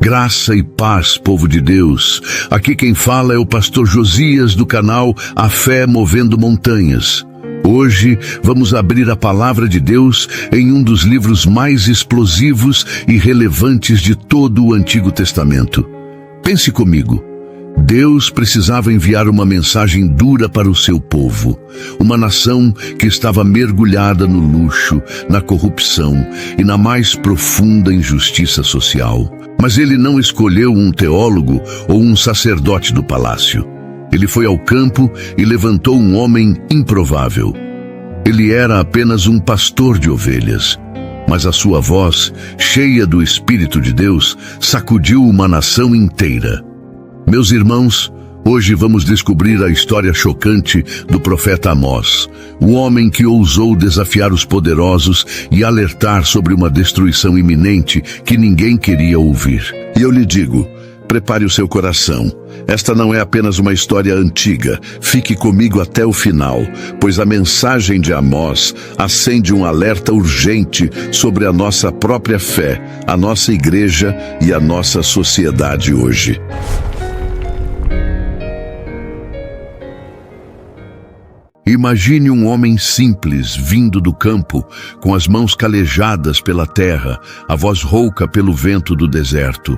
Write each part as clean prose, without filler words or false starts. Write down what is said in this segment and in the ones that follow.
Graça e paz, povo de Deus. Aqui quem fala é o pastor Josias do canal A Fé Movendo Montanhas. Hoje vamos abrir a palavra de Deus em um dos livros mais explosivos e relevantes de todo o Antigo Testamento. Pense comigo. Deus precisava enviar uma mensagem dura para o seu povo, uma nação que estava mergulhada no luxo, na corrupção e na mais profunda injustiça social. Mas ele não escolheu um teólogo ou um sacerdote do palácio. Ele foi ao campo e levantou um homem improvável. Ele era apenas um pastor de ovelhas, mas a sua voz, cheia do Espírito de Deus, sacudiu uma nação inteira. Meus irmãos, hoje vamos descobrir a história chocante do profeta Amós, o homem que ousou desafiar os poderosos e alertar sobre uma destruição iminente que ninguém queria ouvir. E eu lhe digo, prepare o seu coração. Esta não é apenas uma história antiga. Fique comigo até o final, pois a mensagem de Amós acende um alerta urgente sobre a nossa própria fé, a nossa igreja e a nossa sociedade hoje. Imagine um homem simples vindo do campo, com as mãos calejadas pela terra, a voz rouca pelo vento do deserto.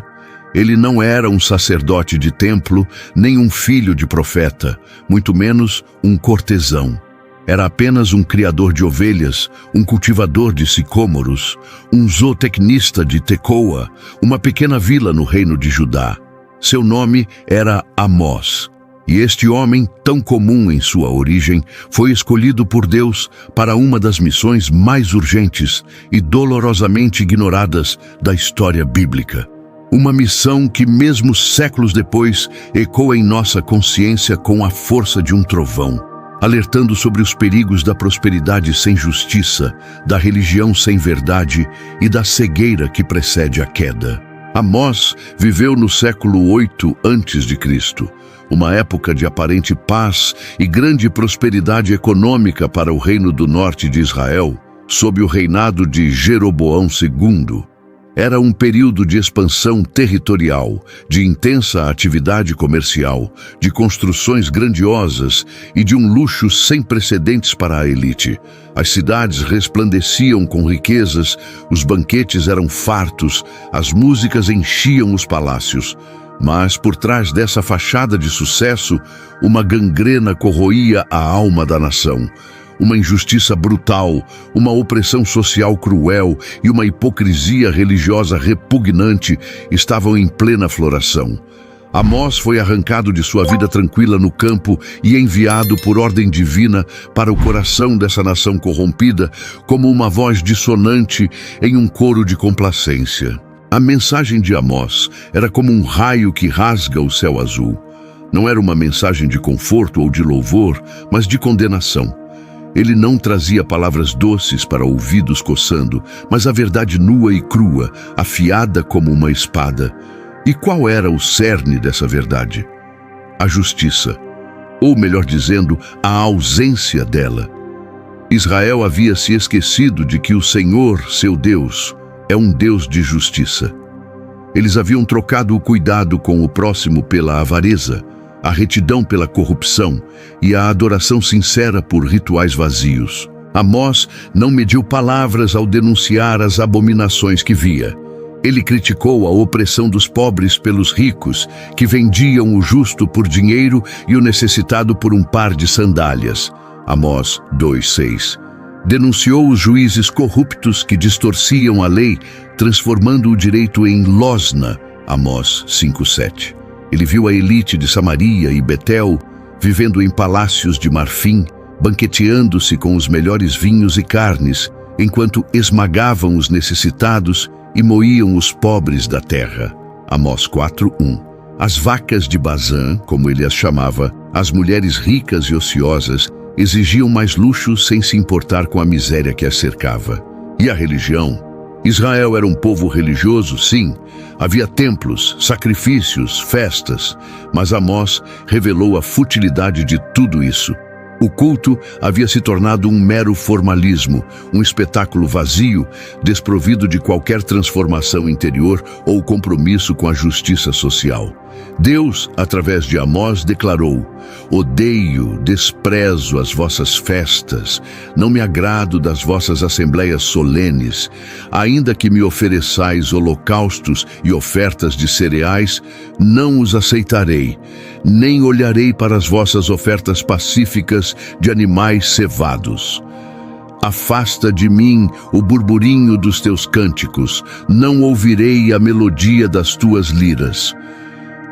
Ele não era um sacerdote de templo, nem um filho de profeta, muito menos um cortesão. Era apenas um criador de ovelhas, um cultivador de sicômoros, um zootecnista de Tecoa, uma pequena vila no reino de Judá. Seu nome era Amós. E este homem, tão comum em sua origem, foi escolhido por Deus para uma das missões mais urgentes e dolorosamente ignoradas da história bíblica. Uma missão que, mesmo séculos depois, ecoa em nossa consciência com a força de um trovão, alertando sobre os perigos da prosperidade sem justiça, da religião sem verdade e da cegueira que precede a queda. Amós viveu no século 8 a.C., uma época de aparente paz e grande prosperidade econômica para o reino do norte de Israel, sob o reinado de Jeroboão II. Era um período de expansão territorial, de intensa atividade comercial, de construções grandiosas e de um luxo sem precedentes para a elite. As cidades resplandeciam com riquezas, os banquetes eram fartos, as músicas enchiam os palácios. Mas por trás dessa fachada de sucesso, uma gangrena corroía a alma da nação. Uma injustiça brutal, uma opressão social cruel e uma hipocrisia religiosa repugnante estavam em plena floração. Amós foi arrancado de sua vida tranquila no campo e enviado por ordem divina para o coração dessa nação corrompida como uma voz dissonante em um coro de complacência. A mensagem de Amós era como um raio que rasga o céu azul. Não era uma mensagem de conforto ou de louvor, mas de condenação. Ele não trazia palavras doces para ouvidos coçando, mas a verdade nua e crua, afiada como uma espada. E qual era o cerne dessa verdade? A justiça, ou melhor dizendo, a ausência dela. Israel havia se esquecido de que o Senhor, seu Deus, é um Deus de justiça. Eles haviam trocado o cuidado com o próximo pela avareza, a retidão pela corrupção e a adoração sincera por rituais vazios. Amós não mediu palavras ao denunciar as abominações que via. Ele criticou a opressão dos pobres pelos ricos, que vendiam o justo por dinheiro e o necessitado por um par de sandálias. Amós 2:6. Denunciou os juízes corruptos que distorciam a lei, transformando o direito em losna. Amós 5:7. Ele viu a elite de Samaria e Betel vivendo em palácios de marfim, banqueteando-se com os melhores vinhos e carnes, enquanto esmagavam os necessitados e moíam os pobres da terra. Amós 4:1. As vacas de Bazã, como ele as chamava, as mulheres ricas e ociosas, exigiam mais luxo sem se importar com a miséria que as cercava. E a religião? Israel era um povo religioso, sim. Havia templos, sacrifícios, festas. Mas Amós revelou a futilidade de tudo isso. O culto havia se tornado um mero formalismo, um espetáculo vazio, desprovido de qualquer transformação interior ou compromisso com a justiça social. Deus, através de Amós, declarou: odeio, desprezo as vossas festas, não me agrado das vossas assembleias solenes. Ainda que me ofereçais holocaustos e ofertas de cereais, não os aceitarei, nem olharei para as vossas ofertas pacíficas de animais cevados. Afasta de mim o burburinho dos teus cânticos, não ouvirei a melodia das tuas liras.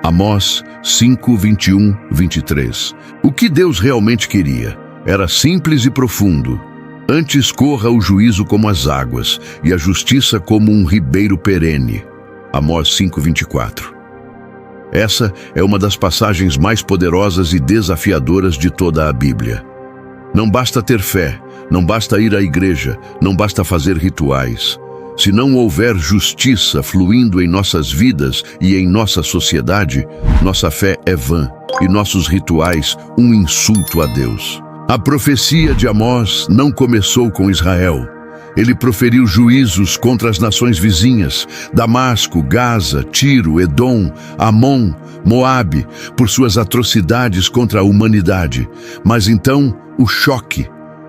Amós 5, 21, 23. O que Deus realmente queria era simples e profundo. Antes corra o juízo como as águas, e a justiça como um ribeiro perene. Amós 5, 24. Essa é uma das passagens mais poderosas e desafiadoras de toda a Bíblia. Não basta ter fé, não basta ir à igreja, não basta fazer rituais. Se não houver justiça fluindo em nossas vidas e em nossa sociedade, nossa fé é vã e nossos rituais um insulto a Deus. A profecia de Amós não começou com Israel. Ele proferiu juízos contra as nações vizinhas, Damasco, Gaza, Tiro, Edom, Amon, Moabe, por suas atrocidades contra a humanidade. Mas então, o choque.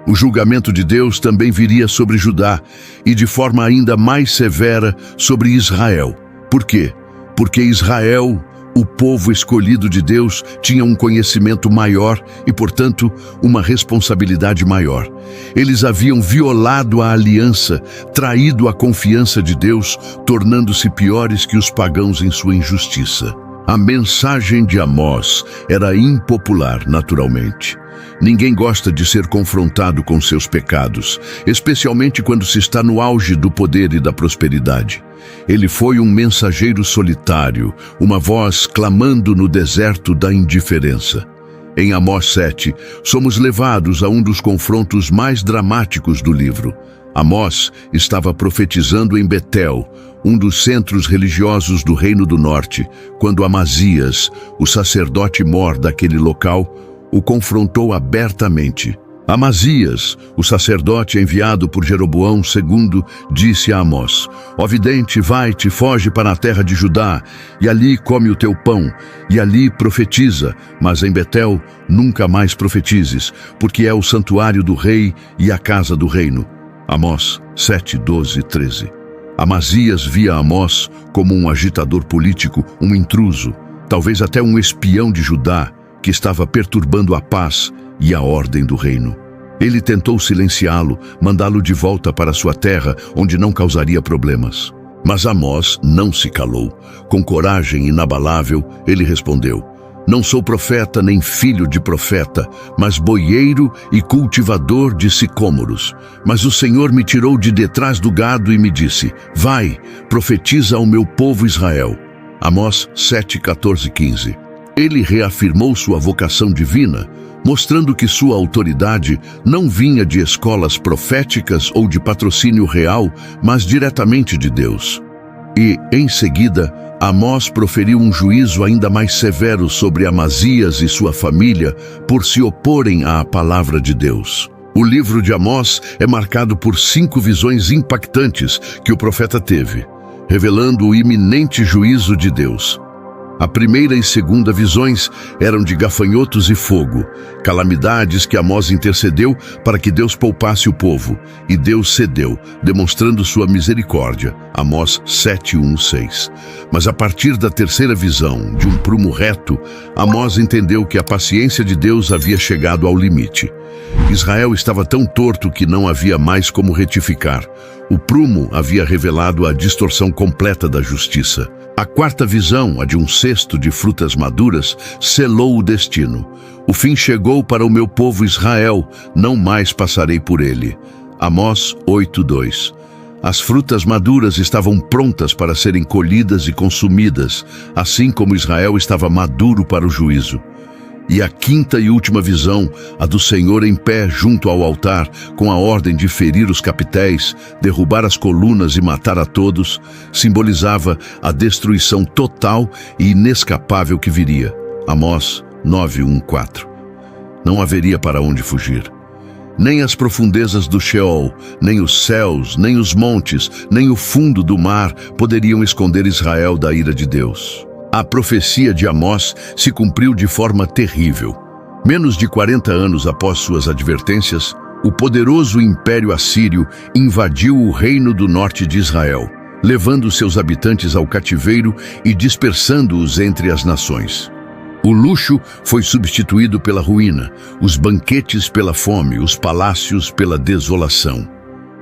O julgamento de Deus também viria sobre Judá e de forma ainda mais severa sobre Israel. Por quê? Porque Israel, o povo escolhido de Deus, tinha um conhecimento maior e, portanto, uma responsabilidade maior. Eles haviam violado a aliança, traído a confiança de Deus, tornando-se piores que os pagãos em sua injustiça. A mensagem de Amós era impopular, naturalmente. Ninguém gosta de ser confrontado com seus pecados, especialmente quando se está no auge do poder e da prosperidade. Ele foi um mensageiro solitário, uma voz clamando no deserto da indiferença. Em Amós 7, somos levados a um dos confrontos mais dramáticos do livro. Amós estava profetizando em Betel, um dos centros religiosos do Reino do Norte, quando Amazias, o sacerdote mor daquele local, o confrontou abertamente. Amazias, o sacerdote enviado por Jeroboão II, disse a Amós: ó vidente, vai-te, foge para a terra de Judá, e ali come o teu pão, e ali profetiza, mas em Betel nunca mais profetizes, porque é o santuário do rei e a casa do reino. Amós 7, 12 e 13. Amazias via Amós como um agitador político, um intruso, talvez até um espião de Judá, que estava perturbando a paz e a ordem do reino. Ele tentou silenciá-lo, mandá-lo de volta para sua terra, onde não causaria problemas. Mas Amós não se calou. Com coragem inabalável, ele respondeu: não sou profeta nem filho de profeta, mas boieiro e cultivador de sicômoros. Mas o Senhor me tirou de detrás do gado e me disse: vai, profetiza ao meu povo Israel. Amós 7, 14 e 15. Ele reafirmou sua vocação divina, mostrando que sua autoridade não vinha de escolas proféticas ou de patrocínio real, mas diretamente de Deus. E, em seguida, Amós proferiu um juízo ainda mais severo sobre Amazias e sua família por se oporem à palavra de Deus. O livro de Amós é marcado por 5 visões impactantes que o profeta teve, revelando o iminente juízo de Deus. A primeira e segunda visões eram de gafanhotos e fogo, calamidades que Amós intercedeu para que Deus poupasse o povo, e Deus cedeu, demonstrando sua misericórdia. Amós 7, 1, 6. Mas a partir da terceira visão, de um prumo reto, Amós entendeu que a paciência de Deus havia chegado ao limite. Israel estava tão torto que não havia mais como retificar. O prumo havia revelado a distorção completa da justiça. A quarta visão, a de um cesto de frutas maduras, selou o destino. O fim chegou para o meu povo Israel, não mais passarei por ele. Amós 8:2. As frutas maduras estavam prontas para serem colhidas e consumidas, assim como Israel estava maduro para o juízo. E a quinta e última visão, a do Senhor em pé junto ao altar, com a ordem de ferir os capitéis, derrubar as colunas e matar a todos, simbolizava a destruição total e inescapável que viria. Amós 9:1-4. não haveria para onde fugir. Nem as profundezas do Sheol, nem os céus, nem os montes, nem o fundo do mar poderiam esconder Israel da ira de Deus. A profecia de Amós se cumpriu de forma terrível. Menos de 40 anos após suas advertências, o poderoso Império Assírio invadiu o reino do norte de Israel, levando seus habitantes ao cativeiro e dispersando-os entre as nações. O luxo foi substituído pela ruína, os banquetes pela fome, os palácios pela desolação.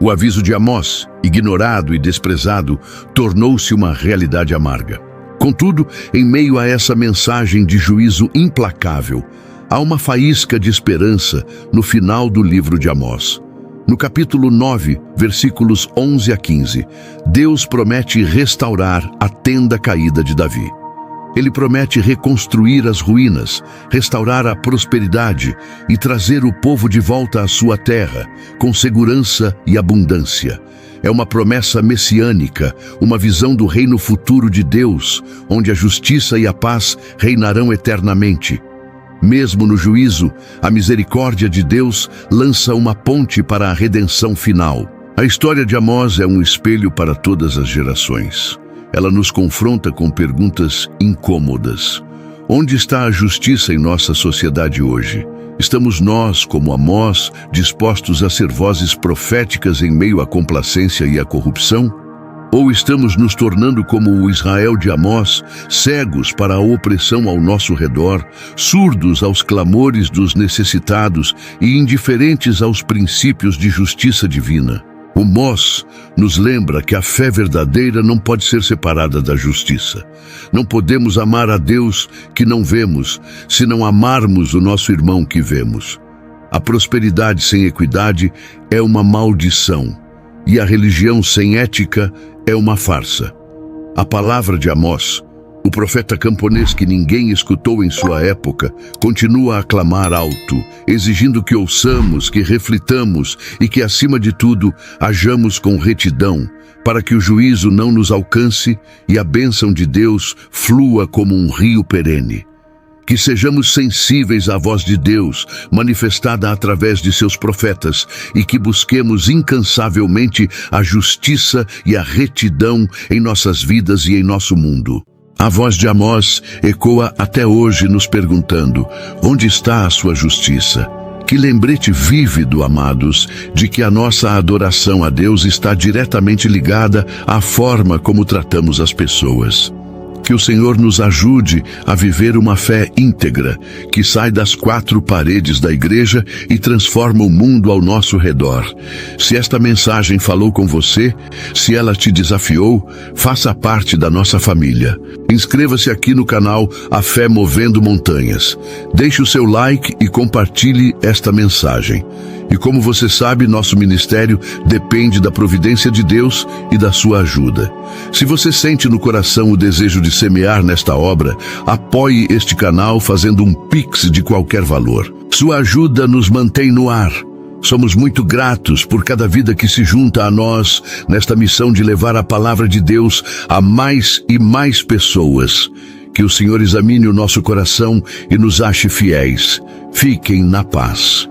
O aviso de Amós, ignorado e desprezado, tornou-se uma realidade amarga. Contudo, em meio a essa mensagem de juízo implacável, há uma faísca de esperança no final do livro de Amós. No capítulo 9, versículos 11 a 15, Deus promete restaurar a tenda caída de Davi. Ele promete reconstruir as ruínas, restaurar a prosperidade e trazer o povo de volta à sua terra, com segurança e abundância. É uma promessa messiânica, uma visão do reino futuro de Deus, onde a justiça e a paz reinarão eternamente. Mesmo no juízo, a misericórdia de Deus lança uma ponte para a redenção final. A história de Amós é um espelho para todas as gerações. Ela nos confronta com perguntas incômodas. Onde está a justiça em nossa sociedade hoje? Estamos nós, como Amós, dispostos a ser vozes proféticas em meio à complacência e à corrupção? Ou estamos nos tornando como o Israel de Amós, cegos para a opressão ao nosso redor, surdos aos clamores dos necessitados e indiferentes aos princípios de justiça divina? O Amós nos lembra que a fé verdadeira não pode ser separada da justiça. Não podemos amar a Deus que não vemos, se não amarmos o nosso irmão que vemos. A prosperidade sem equidade é uma maldição, e a religião sem ética é uma farsa. A palavra de Amós, o profeta camponês que ninguém escutou em sua época, continua a clamar alto, exigindo que ouçamos, que reflitamos e que, acima de tudo, hajamos com retidão, para que o juízo não nos alcance e a bênção de Deus flua como um rio perene. Que sejamos sensíveis à voz de Deus, manifestada através de seus profetas, e que busquemos incansavelmente a justiça e a retidão em nossas vidas e em nosso mundo. A voz de Amós ecoa até hoje nos perguntando: onde está a sua justiça? Que lembrete vívido, amados, de que a nossa adoração a Deus está diretamente ligada à forma como tratamos as pessoas. Que o Senhor nos ajude a viver uma fé íntegra, que sai das 4 paredes da igreja e transforma o mundo ao nosso redor. Se esta mensagem falou com você, se ela te desafiou, faça parte da nossa família. Inscreva-se aqui no canal A Fé Movendo Montanhas. Deixe o seu like e compartilhe esta mensagem. E como você sabe, nosso ministério depende da providência de Deus e da sua ajuda. Se você sente no coração o desejo de semear nesta obra, apoie este canal fazendo um Pix de qualquer valor. Sua ajuda nos mantém no ar. Somos muito gratos por cada vida que se junta a nós nesta missão de levar a palavra de Deus a mais e mais pessoas. Que o Senhor examine o nosso coração e nos ache fiéis. Fiquem na paz.